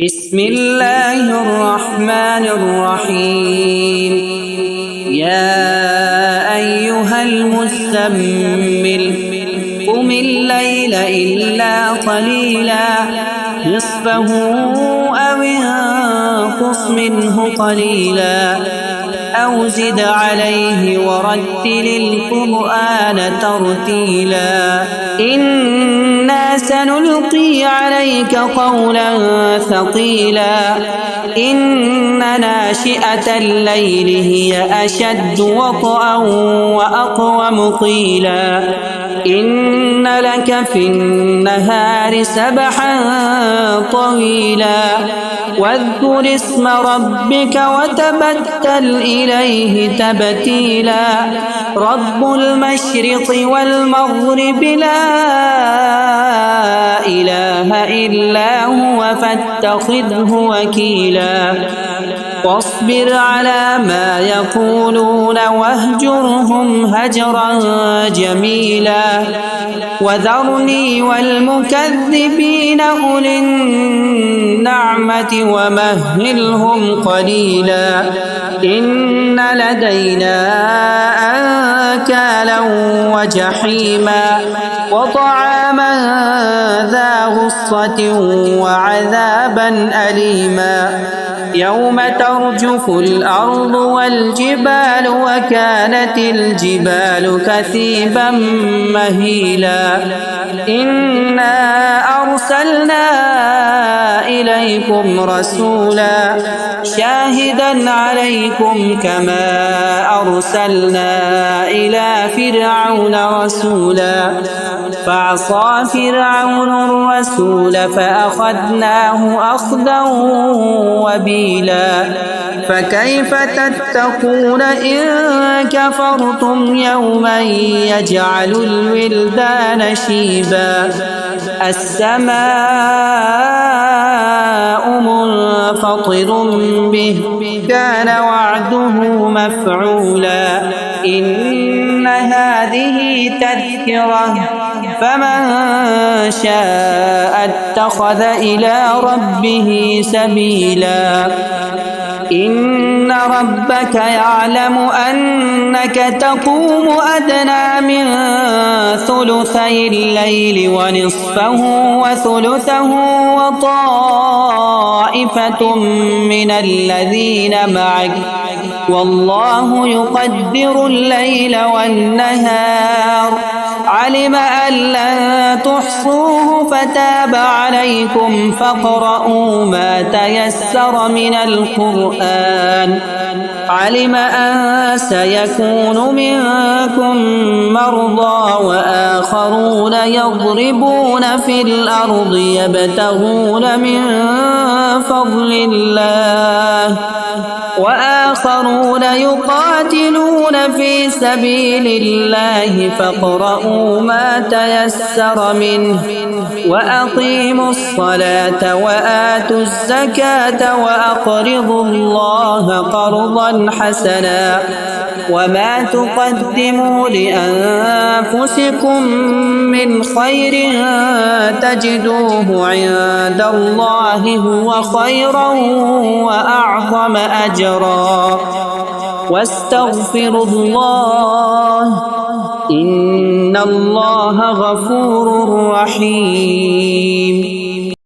بسم الله الرحمن الرحيم. يا أيها المزمل قم الليل إلا قليلا نصفه أو انقص منه قليلا أو زد عليه ورتل القرآن ترتيلا. إنا سنلقي عليك قولا ثقيلا. إن ناشئة الليل هي أشد وطئا وأقوم قيلا. إن لك في النهار سبحا طويلا. واذكر اسم ربك وتبتل إليه تبتيلا. رب المشرق والمغرب لا إله إلا هو فاتخذه وكيلا. واصبر على ما يقولون واهجرهم هجرا جميلا. وذرني والمكذبين أولي النعمة ومهلهم قليلا. إن لدينا أنكالا وجحيما وطعاما ذا غصة وعذابا أليما. يوم ترجف الأرض والجبال وكانت الجبال كثيبا مهيلا. إنا أرسلنا إليكم رسولا شاهدا عليكم كما أرسلنا إلى فرعون رسولا. فعصى فرعون الرسول فأخذناه أخذا وبيلا. فكيف تتقون إن كفرتم يوما يجعل الولدان شيبا. السماء منفطر به كان وعده مفعولا. إن هذه تذكرة فمن شاء اتخذ إلى ربه سبيلا. إن ربك يعلم أنك تقوم أدنى من ثلثي الليل ونصفه وثلثه وطائفة من الذين معك والله يقدر الليل والنهار. علم أن لن تحصوه فتاب عليكم فاقرؤوا ما تيسر من القرآن. علم أن سيكون منكم مرضى وآخرون يضربون في الأرض يبتغون من فضل الله وآخرون يقاتلون في سبيل الله فاقرؤوا ما تيسر منه. وأقيموا الصلاة وآتوا الزكاة وأقرضوا الله قرضا حسنا. وما تقدموا لأنفسكم من خير تجدوه عند الله هو خيرا وأعظم أجرا. واستغفروا الله إن الله غفور رحيم.